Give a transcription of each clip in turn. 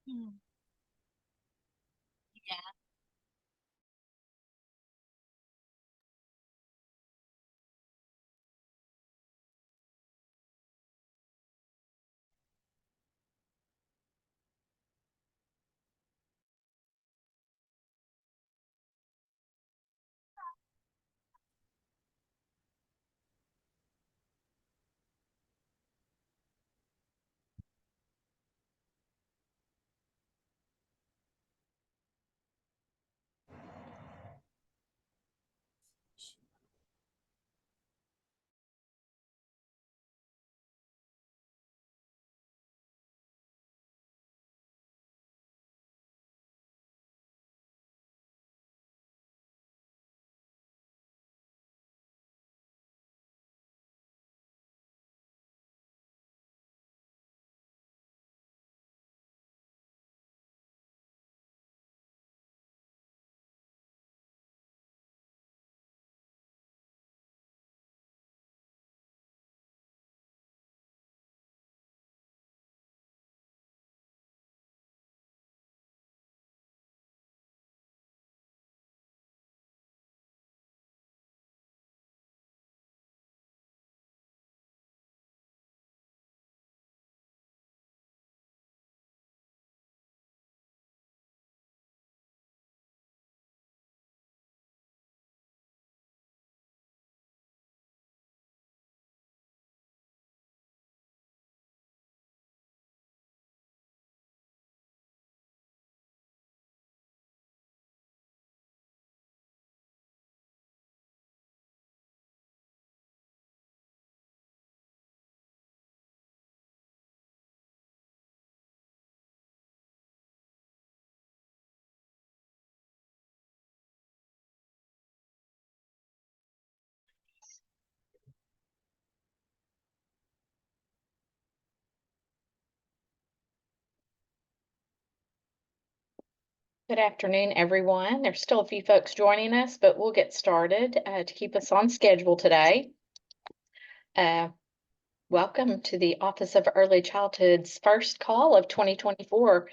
Mm, yeah. Good afternoon, everyone. There's still a few folks joining us, but we'll get started to keep us on schedule today. Uh, Welcome to the Office of Early Childhood's first call of 2024.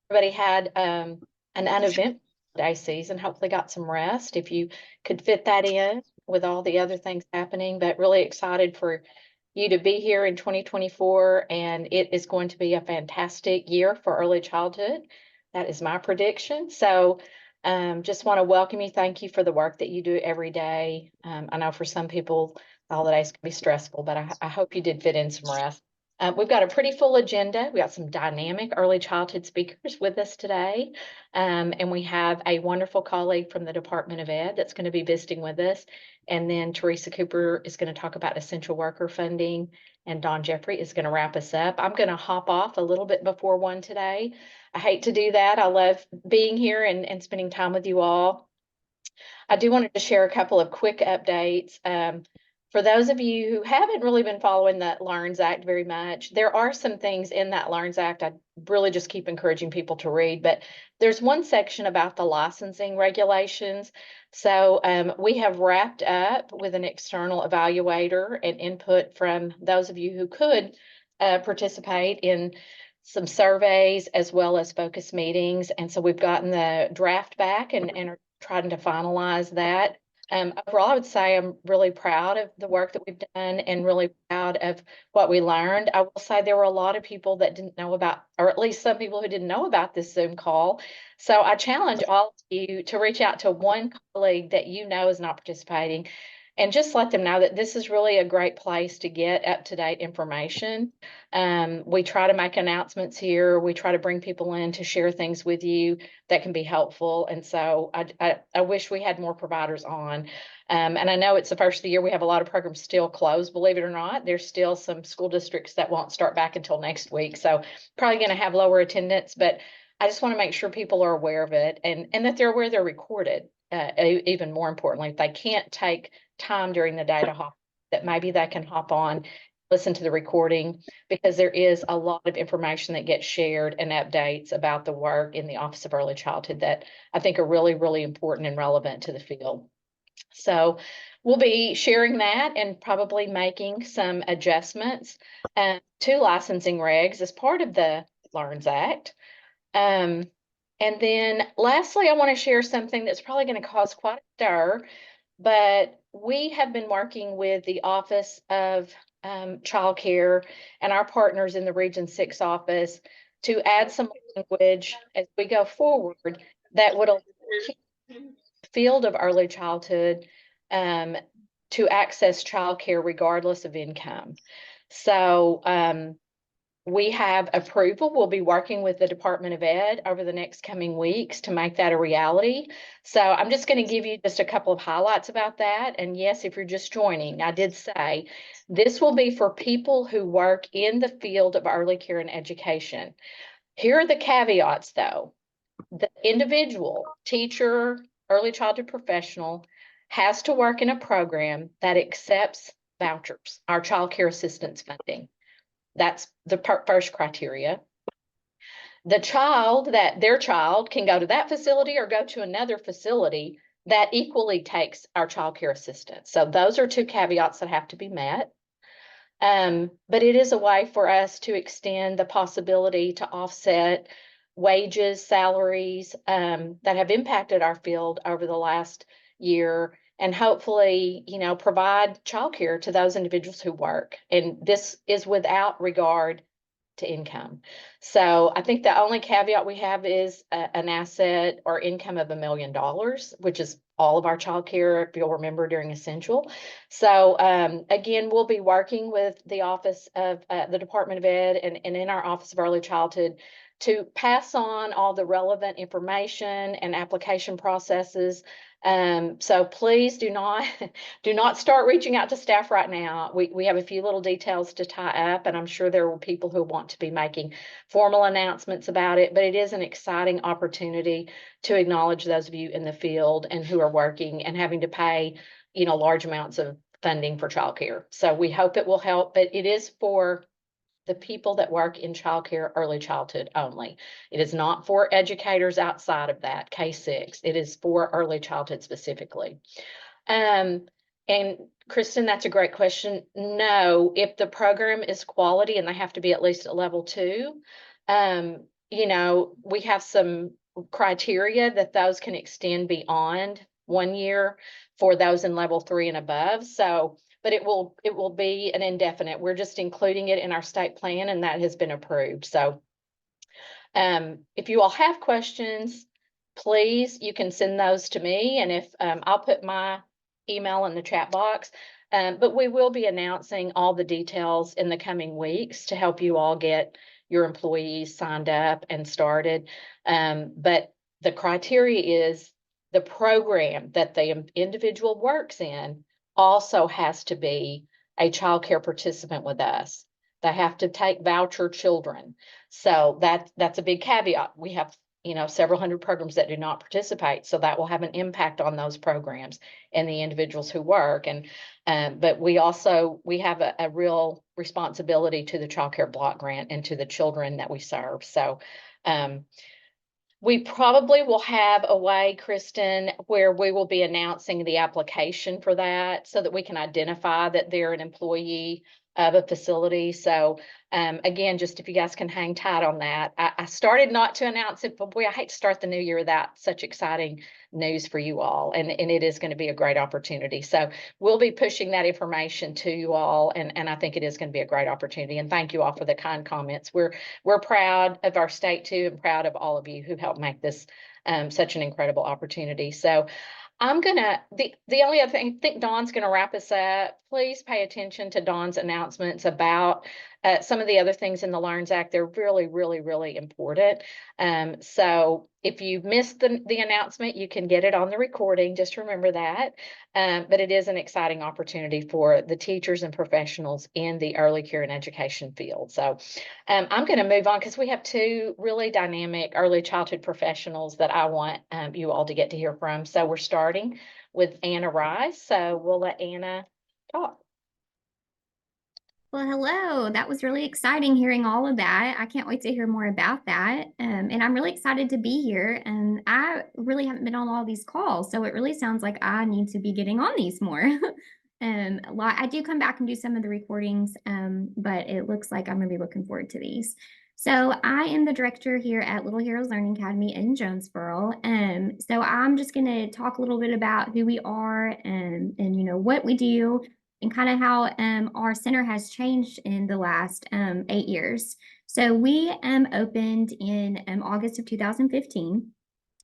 Everybody had an uneventful day season, hopefully got some rest if you could fit that in with all the other things happening, but really excited for you to be here in 2024, and it is going to be a fantastic year for early childhood. That is my prediction. So just want to welcome you. Thank you for the work that you do every day. I know for some people, the holidays can be stressful, but I hope you did fit in some rest. We've got a pretty full agenda. We got some dynamic early childhood speakers with us today. And we have a wonderful colleague from the Department of Ed that's going to be visiting with us. And then Teresa Cooper is going to talk about essential worker funding. And Don Jeffrey is going to wrap us up. I'm going to hop off a little bit before 1 today. I hate to do that. I love being here and spending time with you all. I do wanted to share a couple of quick updates. For those of you who haven't really been following the LEARNS Act very much, there are some things in that LEARNS Act I really just keep encouraging people to read, but there's one section about the licensing regulations. So we have wrapped up with an external evaluator and input from those of you who could participate in some surveys as well as focus meetings. And so we've gotten the draft back and are trying to finalize that. Overall, I would say I'm really proud of the work that we've done and really proud of what we learned. I will say there were a lot of people that didn't know about, or at least some people who didn't know about this Zoom call. So I challenge all of you to reach out to one colleague that you know is not participating and just let them know that this is really a great place to get up-to-date information. We try to make announcements here. We try to bring people in to share things with you that can be helpful. And so I wish we had more providers on. And I know it's the first of the year. We have a lot of programs still closed, believe it or not. There's still some school districts that won't start back until next week. So probably going to have lower attendance, but I just want to make sure people are aware of it and that they're aware they're recorded. Even more importantly, if they can't take time during the day to hop, that maybe they can hop on, listen to the recording, because there is a lot of information that gets shared and updates about the work in the Office of Early Childhood that I think are really, really important and relevant to the field. So we'll be sharing that and probably making some adjustments to licensing regs as part of the LEARNS Act. And then lastly, I want to share something that's probably going to cause quite a stir, but we have been working with the Office of Child Care and our partners in the Region 6 office to add some language as we go forward that would allow the field of early childhood to access childcare regardless of income. So we have approval. We'll be working with the Department of Ed over the next coming weeks to make that a reality. So I'm just going to give you just a couple of highlights about that. And yes, if you're just joining, I did say this will be for people who work in the field of early care and education. Here are the caveats though. The individual, teacher, early childhood professional has to work in a program that accepts vouchers, our child care assistance funding. That's the first criteria. Their child can go to that facility or go to another facility that equally takes our child care assistance. So those are two caveats that have to be met. But it is a way for us to extend the possibility to offset wages, salaries that have impacted our field over the last year, and hopefully, provide childcare to those individuals who work. And this is without regard to income. So I think the only caveat we have is an asset or income of $1 million, which is all of our childcare, if you'll remember, during Essential. So again, we'll be working with the Office of the Department of Ed and in our Office of Early Childhood to pass on all the relevant information and application processes. So please do not start reaching out to staff right now. We have a few little details to tie up, and I'm sure there are people who want to be making formal announcements about it, but it is an exciting opportunity to acknowledge those of you in the field and who are working and having to pay, large amounts of funding for childcare. So we hope it will help, but it is for the people that work in childcare, early childhood only. It is not for educators outside of that, K-6. It is for early childhood specifically. And Kristen, that's a great question. No, if the program is quality and they have to be at least at level 2, we have some criteria that those can extend beyond 1 year for those in level 3 and above. So, but it will be an indefinite. We're just including it in our state plan, and that has been approved. So if you all have questions, please, you can send those to me. And if I'll put my email in the chat box, but we will be announcing all the details in the coming weeks to help you all get your employees signed up and started. But the criteria is the program that the individual works in also has to be a child care participant with us. They have to take voucher children. So that's a big caveat. We have, several hundred programs that do not participate. So that will have an impact on those programs and the individuals who work. And but we have a real responsibility to the child care block grant and to the children that we serve. So we probably will have a way, Kristen, where we will be announcing the application for that so that we can identify that they're an employee of a facility. So again, just if you guys can hang tight on that. I started not to announce it, but boy, I hate to start the new year without such exciting news for you all. And it is going to be a great opportunity. So we'll be pushing that information to you all. And I think it is going to be a great opportunity. And thank you all for the kind comments. We're proud of our state too, and proud of all of you who helped make this such an incredible opportunity. So the only other thing, I think Dawn's gonna wrap us up. Please pay attention to Dawn's announcements about some of the other things in the LEARNS Act. They're really, really, really important. So if you missed the announcement, you can get it on the recording. Just remember that. But it is an exciting opportunity for the teachers and professionals in the early care and education field. So I'm going to move on because we have two really dynamic early childhood professionals that I want you all to get to hear from. So we're starting with Anna Rice. So we'll let Anna talk. Well, hello. That was really exciting hearing all of that. I can't wait to hear more about that. And I'm really excited to be here. And I really haven't been on all these calls, so it really sounds like I need to be getting on these more. I do come back and do some of the recordings, but it looks like I'm going to be looking forward to these. So I am the director here at Little Heroes Learning Academy in Jonesboro. So I'm just going to talk a little bit about who we are and what we do and kind of how our center has changed in the last 8 years. So we opened in August of 2015.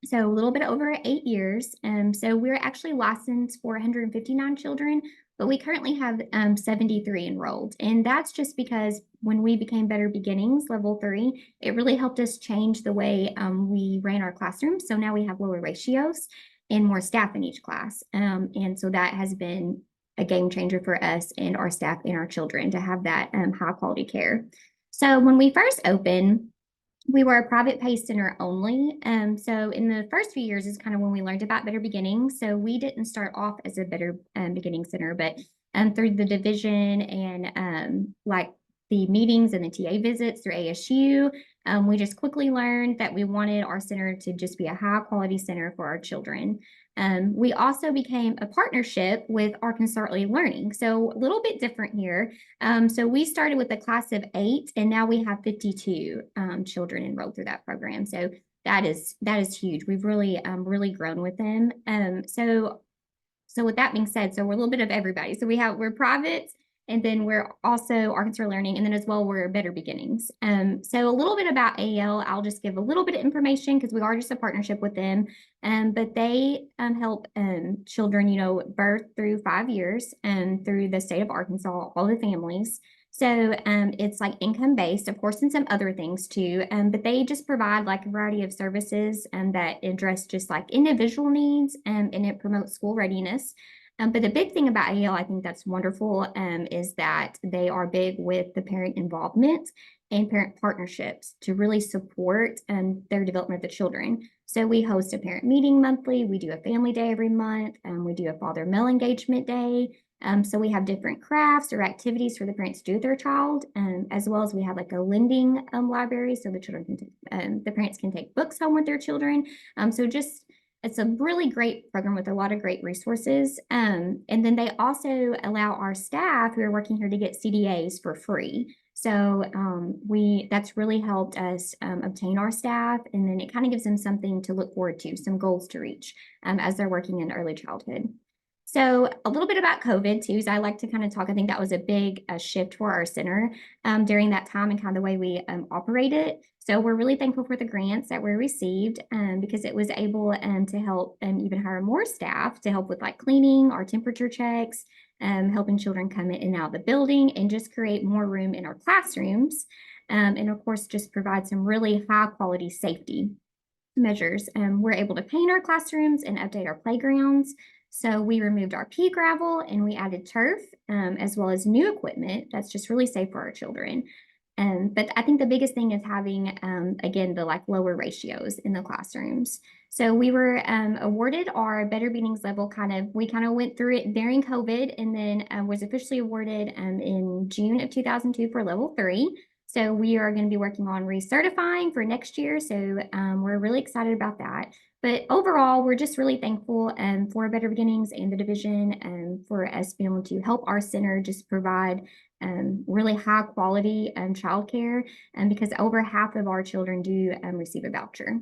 So a little bit over 8 years. So we're actually licensed for 159 children, but we currently have 73 enrolled. And that's just because when we became Better Beginnings level 3, it really helped us change the way we ran our classrooms. So now we have lower ratios and more staff in each class. And so that has been a game changer for us and our staff and our children to have that high quality care. So when we first opened, we were a private pay center only. So in the first few years is kind of when we learned about Better Beginnings. So we didn't start off as a Better Beginning Center, but through the division and like the meetings and the TA visits through ASU, we just quickly learned that we wanted our center to just be a high quality center for our children. We also became a partnership with Arkansas Early Learning. So a little bit different here. So we started with a class of 8, and now we have 52 children enrolled through that program. So that is huge. We've really grown with them. So with that being said, so we're a little bit of everybody. So we're private, and then we're also Arkansas Learning, and then as well we're Better Beginnings. So a little bit about AEL, I'll just give a little bit of information because we are just a partnership with them. But they help children, birth through 5 years through the state of Arkansas, all the families. So it's like income based, of course, and some other things too. But they just provide like a variety of services that address just like individual needs and it promotes school readiness. But the big thing about AEL, I think that's wonderful, is that they are big with the parent involvement and parent partnerships to really support their development of the children. So we host a parent meeting monthly. We do a family day every month. We do a father-male engagement day. So we have different crafts or activities for the parents to do with their child, as well as we have like a lending library, so the children can take, the parents can take books home with their children. So just it's a really great program with a lot of great resources. And then they also allow our staff who are working here to get CDAs for free. So that's really helped us obtain our staff, and then it kind of gives them something to look forward to, some goals to reach as they're working in early childhood. So a little bit about COVID too, is I like to kind of talk. I think that was a big shift for our center during that time and kind of the way we operated. So we're really thankful for the grants that we received because it was able to help even hire more staff to help with like cleaning, our temperature checks, helping children come in and out of the building, and just create more room in our classrooms. And of course, just provide some really high quality safety measures. We're able to paint our classrooms and update our playgrounds. So we removed our pea gravel and we added turf, as well as new equipment that's just really safe for our children. But I think the biggest thing is having, again, the like lower ratios in the classrooms. So we were awarded our Better Beginnings level we kind of went through it during COVID, and then was officially awarded in June of 2002 for level 3. So we are going to be working on recertifying for next year. So we're really excited about that. But overall, we're just really thankful for Better Beginnings and the division and for us being able to help our center just provide really high quality childcare, because over half of our children do receive a voucher.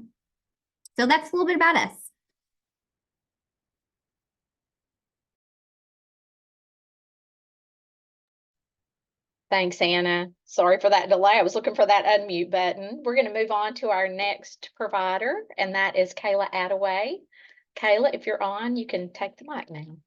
So that's a little bit about us. Thanks, Anna. Sorry for that delay. I was looking for that unmute button. We're going to move on to our next provider, and that is Kayla Attaway. Kayla, if you're on, you can take the mic now.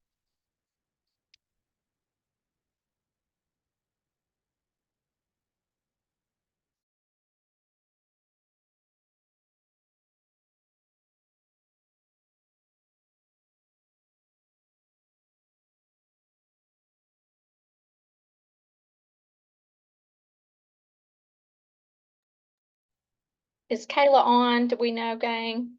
Is Kayla on? Do we know, gang?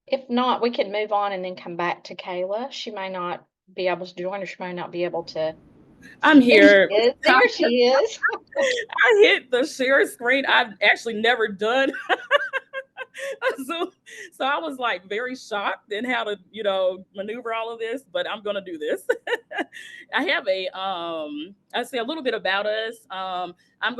If not, we can move on and then come back to Kayla. She may not be able to join, or she may not be able to. I'm here. There she is. I hit the share screen. I've actually never done so, so I was like very shocked in how to, maneuver all of this, but I'm gonna do this. I have I say a little bit about us. Well, I've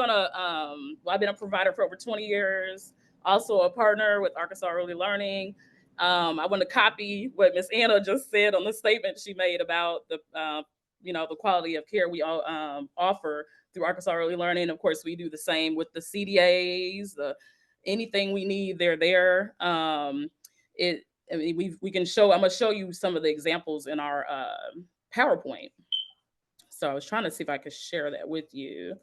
been a provider for over 20 years, also a partner with Arkansas Early Learning. I want to copy what Miss Anna just said on the statement she made about the quality of care we all offer through Arkansas Early Learning. Of course, we do the same with the CDAs, anything we need, they're there. It, I mean, we can show. I'm gonna show you some of the examples in our PowerPoint. So I was trying to see if I could share that with you.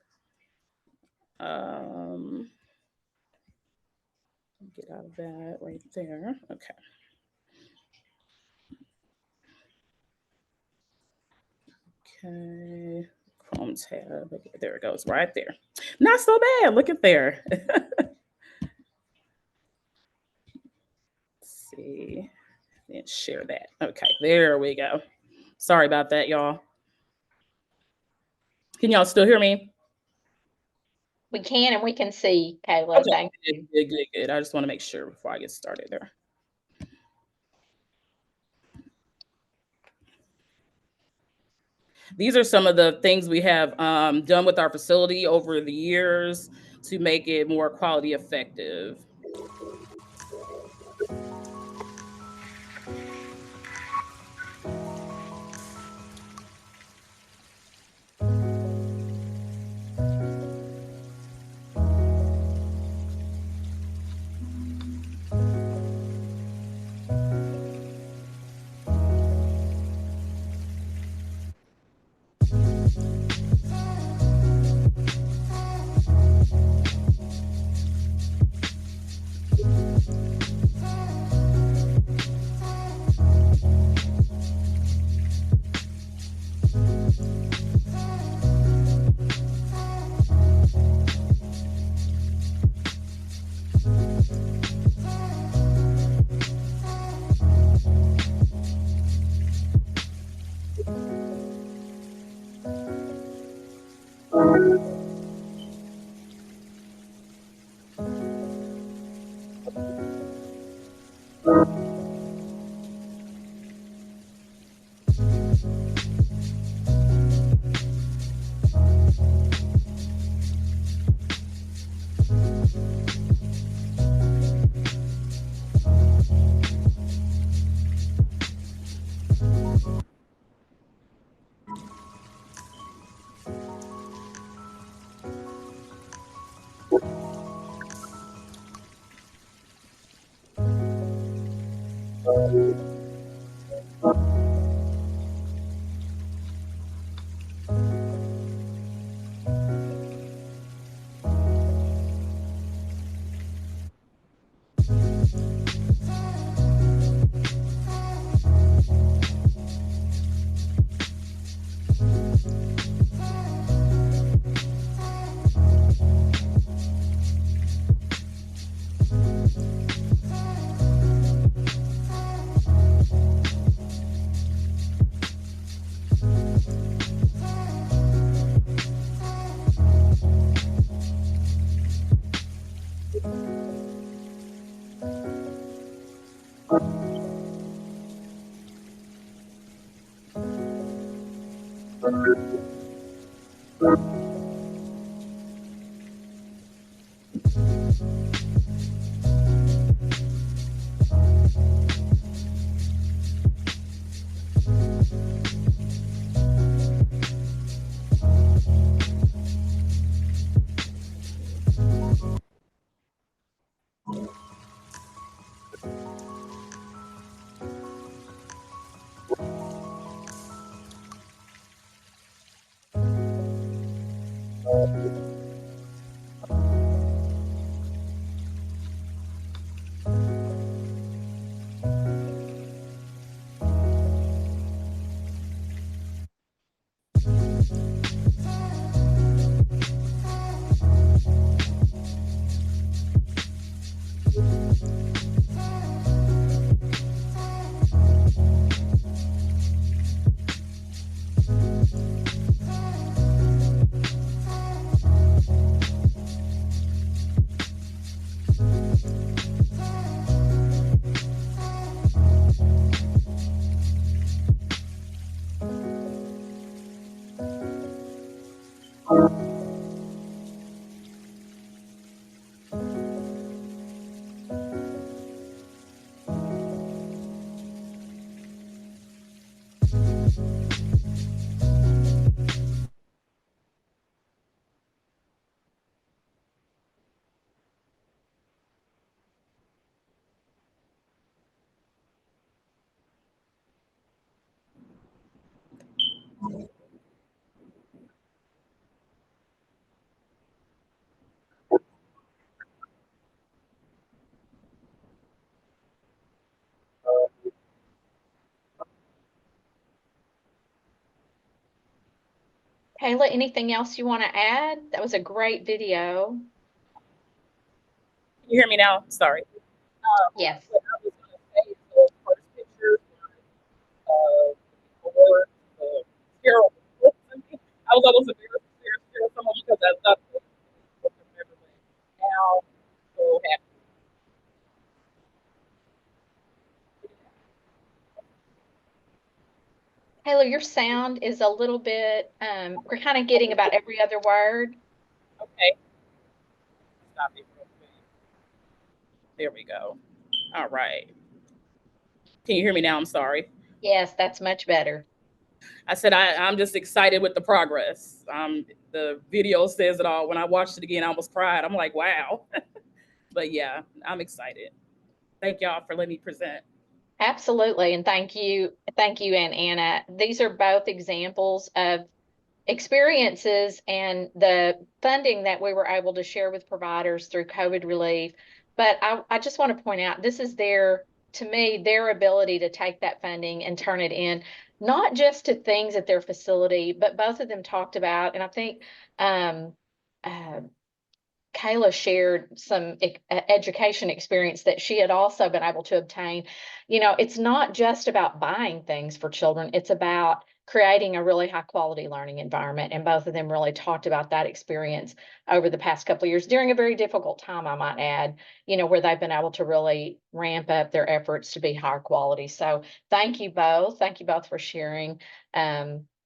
Get out of that right there. Okay. Okay. Chrome tab. Okay, there it goes, right there. Not so bad. Look at there. Let's see. And share that. Okay, there we go. Sorry about that, y'all. Can y'all still hear me? We can, and we can see, Kayla. Okay, Thank good, you. good, good. I just want to make sure before I get started there. These are some of the things we have done with our facility over the years to make it more quality effective. Kayla, anything else you want to add? That was a great video. Can you hear me now? Sorry. Yes. But I was gonna say the first picture for Carol. I was almost embarrassed to share someone because I thought now so happy. Kayla, your sound is a little bit, we're kind of getting about every other word. Okay. Stop it real quick. There we go. All right. Can you hear me now? I'm sorry. Yes, that's much better. I said I'm just excited with the progress. The video says it all. When I watched it again, I almost cried. I'm like, wow. But yeah, I'm excited. Thank y'all for letting me present. Absolutely. And thank you. Thank you, and Anna. These are both examples of experiences and the funding that we were able to share with providers through COVID relief. But I just want to point out, this is to me, their ability to take that funding and turn it in, not just to things at their facility, but both of them talked about, and I think uh, Kayla shared some education experience that she had also been able to obtain. You know, it's not just about buying things for children, it's about creating a really high quality learning environment. And both of them really talked about that experience over the past couple of years during a very difficult time, I might add, you know, where they've been able to really ramp up their efforts to be higher quality. So thank you both. Thank you both for sharing.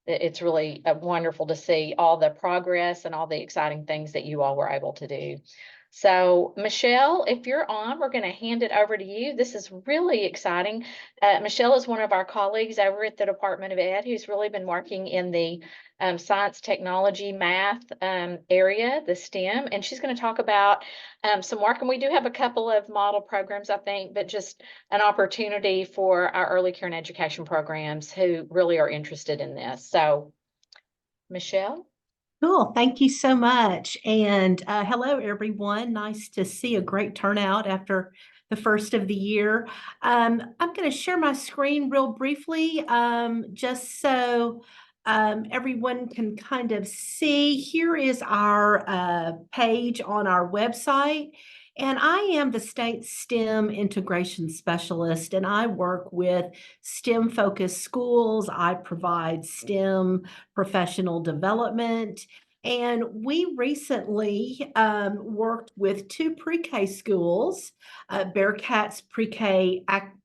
It's really wonderful to see all the progress and all the exciting things that you all were able to do. So Michelle, if you're on, we're going to hand it over to you. This is really exciting. Michelle is one of our colleagues over at the Department of Ed who's really been working in the science, technology, math area, the STEM, and she's going to talk about some work. And we do have a couple of model programs, I think, but just an opportunity for our early care and education programs who really are interested in this. So, Michelle? Cool. Thank you so much. And hello, everyone. Nice to see a great turnout after the first of the year. I'm going to share my screen real briefly, just so everyone can kind of see. Here is our page on our website. And I am the state STEM integration specialist, and I work with STEM focused schools. I provide STEM professional development. And we recently worked with two pre-K schools, Bearcats Pre-K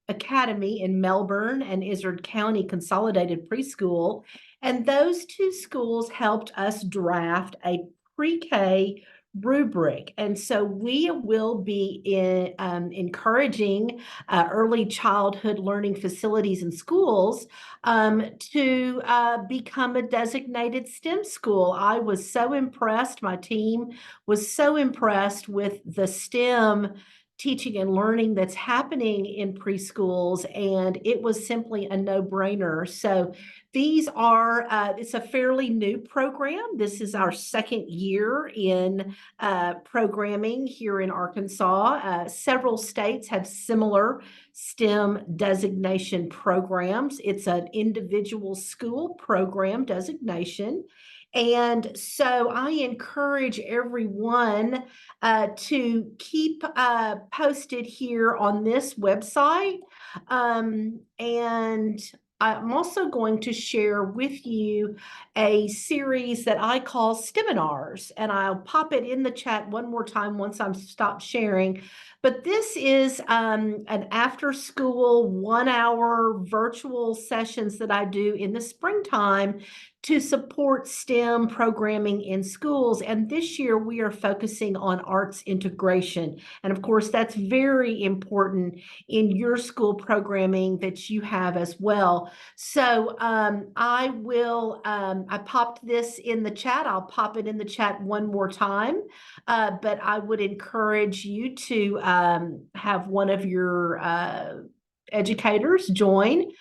Academy in Melbourne and Izard County Consolidated Preschool. And those two schools helped us draft a pre-K rubric. And so we will be encouraging early childhood learning facilities and schools to become a designated STEM school. I was so impressed. My team was so impressed with the STEM teaching and learning that's happening in preschools, and it was simply a no-brainer. So these are, it's a fairly new program. This is our second year in programming here in Arkansas. Several states have similar STEM designation programs. It's an individual school program designation. And so I encourage everyone to keep posted here on this website. And I'm also going to share with you a series that I call Steminars, and I'll pop it in the chat one more time once I'm stopped sharing. But this is an after-school 1-hour virtual sessions that I do in the springtime to support STEM programming in schools. And this year we are focusing on arts integration. And of course, that's very important in your school programming that you have as well. So I popped this in the chat. I'll pop it in the chat one more time. But I would encourage you to have one of your educators join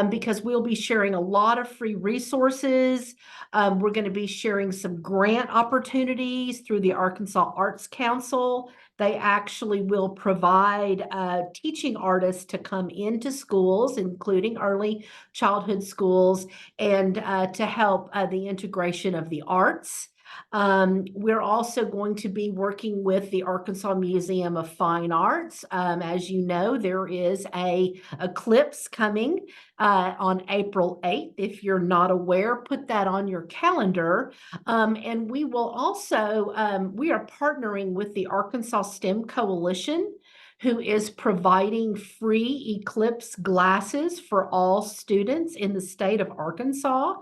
because we'll be sharing a lot of free resources. We're going to be sharing some grant opportunities through the Arkansas Arts Council. They actually will provide teaching artists to come into schools, including early childhood schools, and to help the integration of the arts. We're also going to be working with the Arkansas Museum of Fine Arts. As you know, there is a eclipse coming on April 8th. If you're not aware, put that on your calendar. And we will also, we are partnering with the Arkansas STEM Coalition, who is providing free eclipse glasses for all students in the state of Arkansas.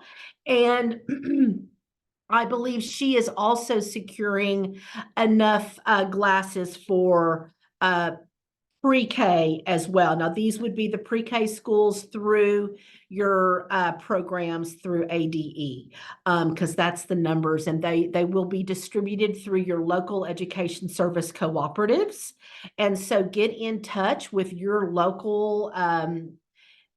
And I believe she is also securing enough glasses for pre-K as well. Now, these would be the pre-K schools through your programs through ADE, because that's the numbers, and they will be distributed through your local education service cooperatives. And so get in touch with your local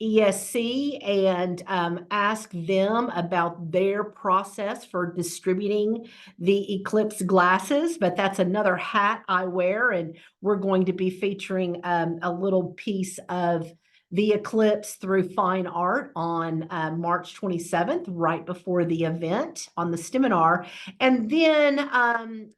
ESC and ask them about their process for distributing the Eclipse glasses. But that's another hat I wear, and we're going to be featuring a little piece of the Eclipse through fine art on March 27th, right before the event on the Steminar. And then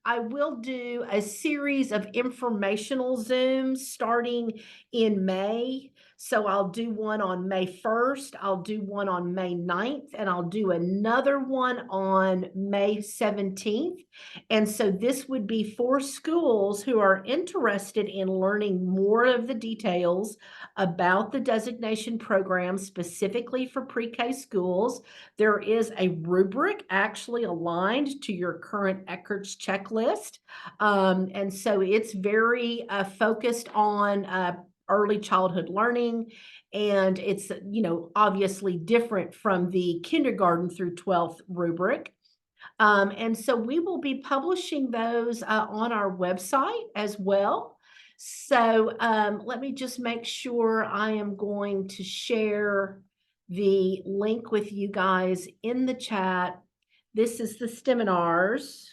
I will do a series of informational Zooms starting in May. So I'll do one on May 1st, I'll do one on May 9th, and I'll do another one on May 17th. And so this would be for schools who are interested in learning more of the details about the designation program specifically for pre-K schools. There is a rubric actually aligned to your current Eckert's checklist. And so it's very focused on early childhood learning. And it's, obviously different from the kindergarten through 12th rubric. And so we will be publishing those on our website as well. So let me just make sure I am going to share the link with you guys in the chat. This is the Steminars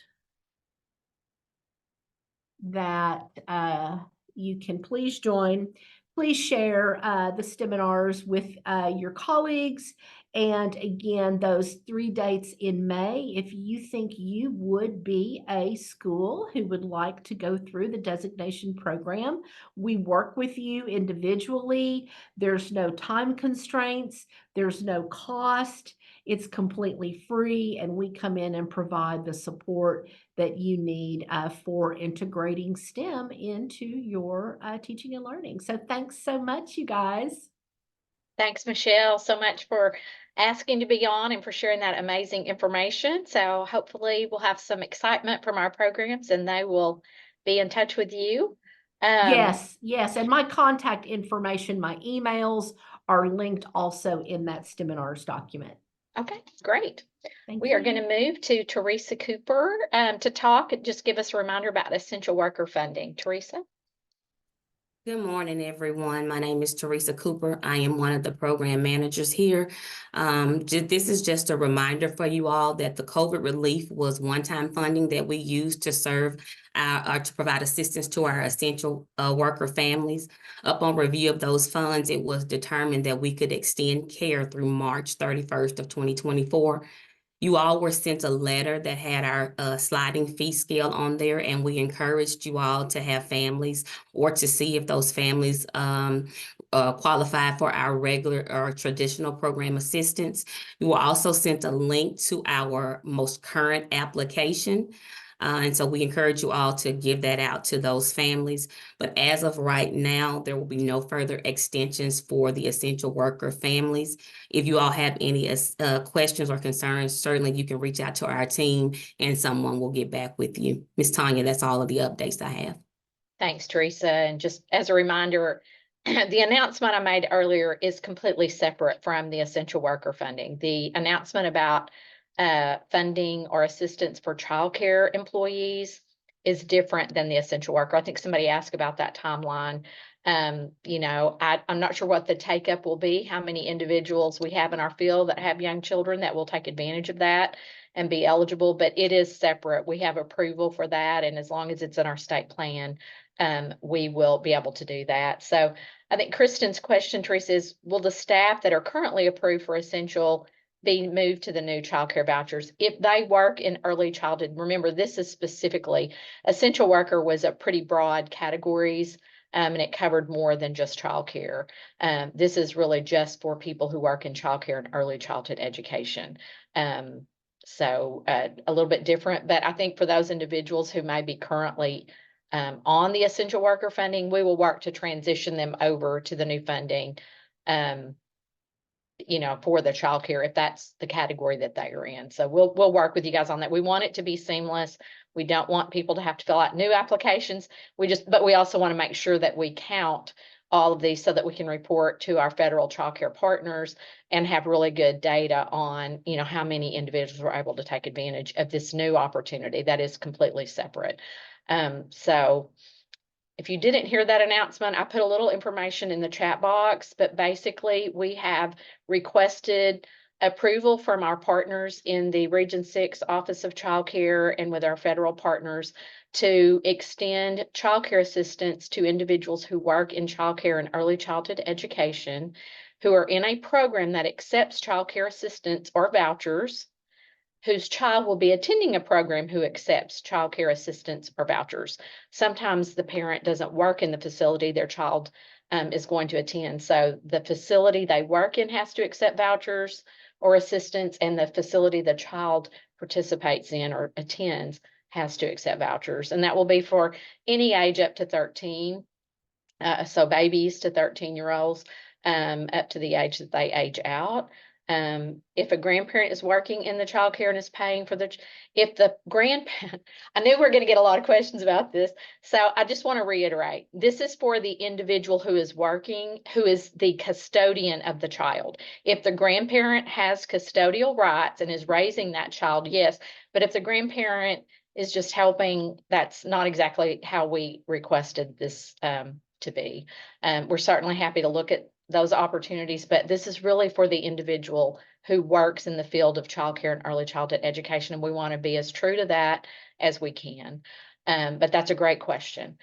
that you can please join. Please share the Steminars with your colleagues. And again, those 3 dates in May, if you think you would be a school who would like to go through the designation program, we work with you individually. There's no time constraints. There's no cost. It's completely free, and we come in and provide the support that you need for integrating STEM into your teaching and learning. So thanks so much, you guys. Thanks, Michelle, so much for asking to be on and for sharing that amazing information. So hopefully we'll have some excitement from our programs and they will be in touch with you. Yes. And my contact information, my emails are linked also in that Steminars document. Okay, great. Thank We you. are going to move to Teresa Cooper to talk. Just give us a reminder about essential worker funding. Teresa? Good morning, everyone. My name is Teresa Cooper. I am one of the program managers here. This is just a reminder for you all that the COVID relief was one-time funding that we used to serve to provide assistance to our essential worker families. Upon review of those funds, it was determined that we could extend care through March 31st of 2024. You all were sent a letter that had our sliding fee scale on there, and we encouraged you all to have families or to see if those families qualify for our regular or traditional program assistance. You were also sent a link to our most current application. And so we encourage you all to give that out to those families. But as of right now, there will be no further extensions for the essential worker families. If you all have any questions or concerns, certainly you can reach out to our team and someone will get back with you. Ms. Tanya, that's all of the updates I have. Thanks, Teresa. And just as a reminder, the announcement I made earlier is completely separate from the essential worker funding. The announcement about funding or assistance for childcare employees is different than the essential worker. I think somebody asked about that timeline. You know, I'm not sure what the take-up will be, how many individuals we have in our field that have young children that will take advantage of that and be eligible, but it is separate. We have approval for that, and as long as it's in our state plan, we will be able to do that. So I think Kristen's question, Teresa, is will the staff that are currently approved for essential be moved to the new childcare vouchers if they work in early childhood? Remember, this is specifically essential worker was a pretty broad categories, and it covered more than just childcare. This is really just for people who work in childcare and early childhood education. So a little bit different, but I think for those individuals who may be currently on the essential worker funding, we will work to transition them over to the new funding, you know, for the childcare, if that's the category that they are in. So we'll work with you guys on that. We want it to be seamless. We don't want people to have to fill out new applications. But we also want to make sure that we count all of these so that we can report to our federal childcare partners and have really good data on, you know, how many individuals were able to take advantage of this new opportunity that is completely separate. So if you didn't hear that announcement, I put a little information in the chat box, but basically we have requested approval from our partners in the Region 6 Office of Child Care and with our federal partners to extend child care assistance to individuals who work in child care and early childhood education, who are in a program that accepts child care assistance or vouchers, whose child will be attending a program who accepts child care assistance or vouchers. Sometimes the parent doesn't work in the facility their child is going to attend. So the facility they work in has to accept vouchers or assistance, and the facility the child participates in or attends has to accept vouchers. And that will be for any age up to 13. So babies to 13-year-olds up to the age that they age out. If a grandparent is working in the child care and is paying for if the grandparent, I knew we were going to get a lot of questions about this. So I just want to reiterate, this is for the individual who is working, who is the custodian of the child. If the grandparent has custodial rights and is raising that child, yes. But if the grandparent is just helping, that's not exactly how we requested this to be. We're certainly happy to look at those opportunities, but this is really for the individual who works in the field of childcare and early childhood education, and we want to be as true to that as we can. But that's a great question.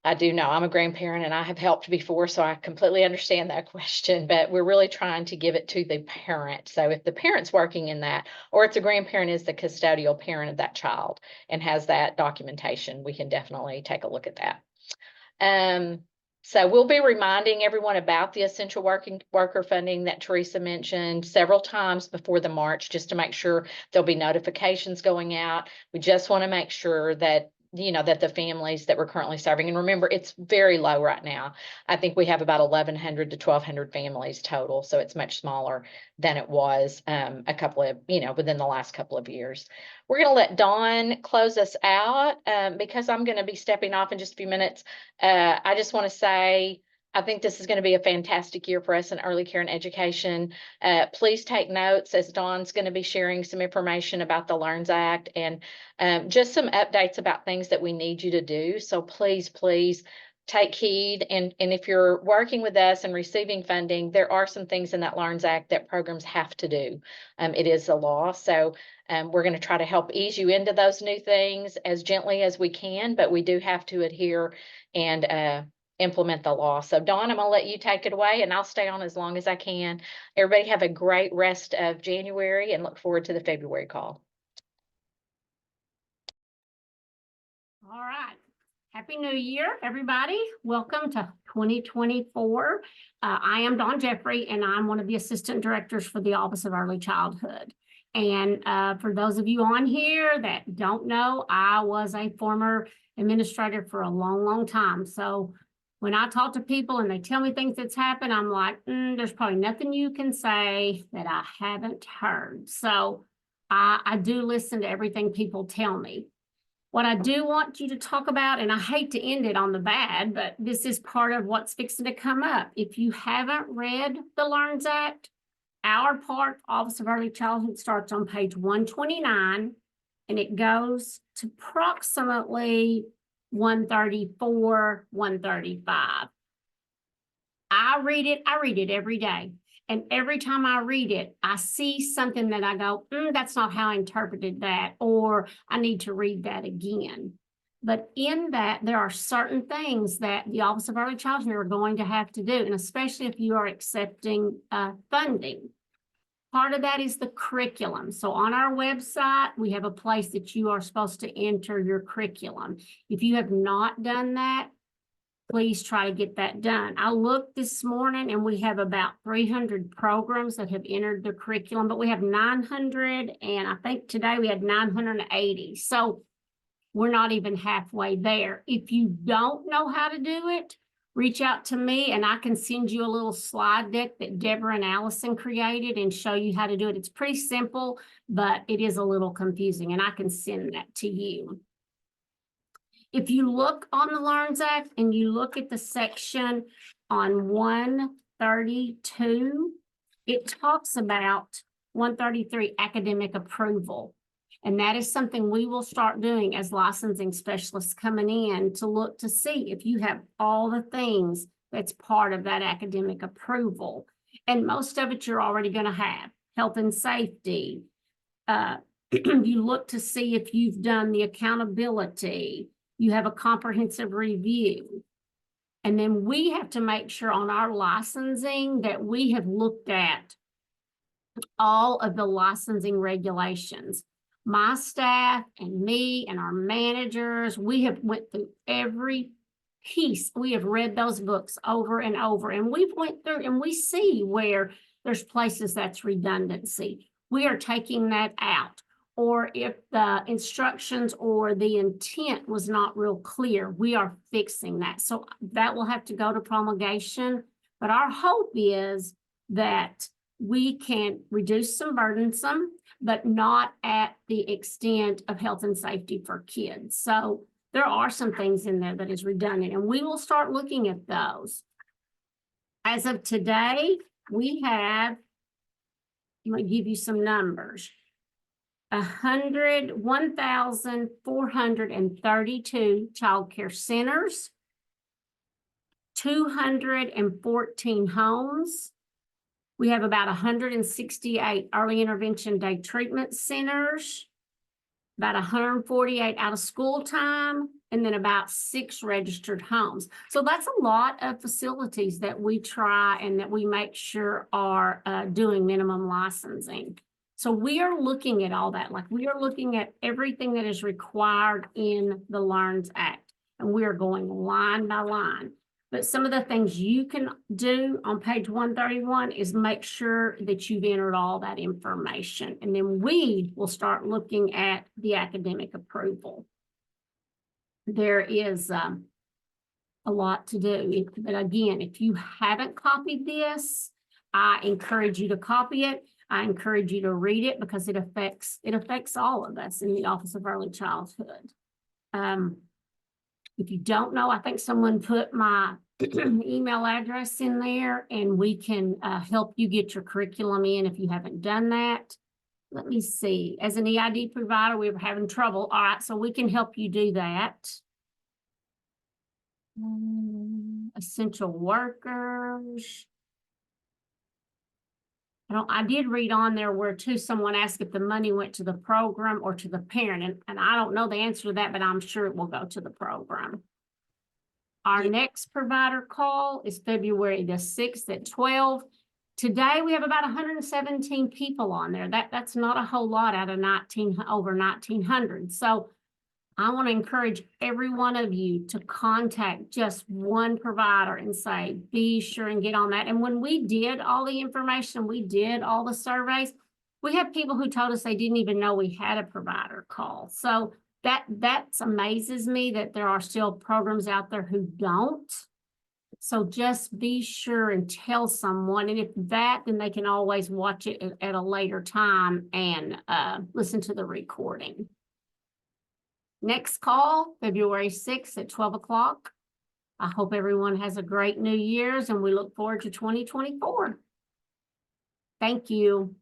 I do know I'm a grandparent and I have helped before, so I completely understand that question, but we're really trying to give it to the parent. So if the parent's working in that, or if the grandparent is the custodial parent of that child and has that documentation, we can definitely take a look at that. So we'll be reminding everyone about the essential worker funding that Teresa mentioned several times before the March, just to make sure there'll be notifications going out. We just want to make sure that, you know, that the families that we're currently serving, and remember, it's very low right now. I think we have about 1,100 to 1,200 families total. So it's much smaller than it was a couple of, you know, within the last couple of years. We're going to let Dawn close us out because I'm going to be stepping off in just a few minutes. I just want to say, I think this is going to be a fantastic year for us in early care and education. Please take notes as Dawn's going to be sharing some information about the LEARNS Act and just some updates about things that we need you to do. So please, please take heed. And if you're working with us and receiving funding, there are some things in that LEARNS Act that programs have to do. It is a law. So we're going to try to help ease you into those new things as gently as we can, but we do have to adhere and implement the law. So Dawn, I'm going to let you take it away and I'll stay on as long as I can. Everybody have a great rest of January and look forward to the February call. All right. Happy New Year, everybody. Welcome to 2024. I am Dawn Jeffrey, and I'm one of the assistant directors for the Office of Early Childhood. And for those of you on here that don't know, I was a former administrator for a long, long time. So when I talk to people and they tell me things that's happened, I'm like, there's probably nothing you can say that I haven't heard. So I do listen to everything people tell me. What I do want you to talk about, and I hate to end it on the bad, but this is part of what's fixing to come up. If you haven't read the LEARNS Act, our part, Office of Early Childhood, starts on page 129, and it goes to approximately 134, 135. I read it every day. And every time I read it, I see something that I go, that's not how I interpreted that, or I need to read that again. But in that, there are certain things that the Office of Early Childhood are going to have to do, and especially if you are accepting funding. Part of that is the curriculum. So on our website, we have a place that you are supposed to enter your curriculum. If you have not done that, please try to get that done. I looked this morning and we have about 300 programs that have entered the curriculum, but we have 900, and I think today we had 980. So we're not even halfway there. If you don't know how to do it, reach out to me and I can send you a little slide deck that Deborah and Allison created and show you how to do it. It's pretty simple, but it is a little confusing, and I can send that to you. If you look on the LEARNS Act and you look at the section on 132, it talks about 133 academic approval. And that is something we will start doing as licensing specialists coming in to look to see if you have all the things that's part of that academic approval. And most of it you're already going to have. Health and safety. You look to see if you've done the accountability. You have a comprehensive review. And then we have to make sure on our licensing that we have looked at all of the licensing regulations. My staff and me and our managers, we have went through every piece. We have read those books over and over, and we've went through and we see where there's places that's redundancy. We are taking that out. Or if the instructions or the intent was not real clear, we are fixing that. So that will have to go to promulgation. But our hope is that we can reduce some burdensome, but not at the extent of health and safety for kids. So there are some things in there that is redundant, and we will start looking at those. As of today, we have, I'm going to give you some numbers. 1,432 childcare centers, 214 homes. We have about 168 early intervention day treatment centers, about 148 out of school time, and then about 6 registered homes. So that's a lot of facilities that we try and that we make sure are doing minimum licensing. So we are looking at all that, like we are looking at everything that is required in the LEARNS Act, and we are going line by line. But some of the things you can do on page 131 is make sure that you've entered all that information. And then we will start looking at the academic approval. There is a lot to do. But again, if you haven't copied this, I encourage you to copy it. I encourage you to read it because it affects all of us in the Office of Early Childhood. If you don't know, I think someone put my email address in there, and we can help you get your curriculum in if you haven't done that. Let me see. As an EID provider, we were having trouble. All right, so we can help you do that. Essential workers. I did read on there where too someone asked if the money went to the program or to the parent, and I don't know the answer to that, but I'm sure it will go to the program. Our next provider call is February the 6th at 12. Today we have about 117 people on there. That's not a whole lot out of over 1,900. So I want to encourage every one of you to contact just one provider and say, be sure and get on that. And when we did all the information, we did all the surveys, we had people who told us they didn't even know we had a provider call. So that amazes me that there are still programs out there who don't. So just be sure and tell someone. And if that, then they can always watch it at a later time and listen to the recording. Next call, February 6th at 12 o'clock. I hope everyone has a great New Year's, and we look forward to 2024. Thank you.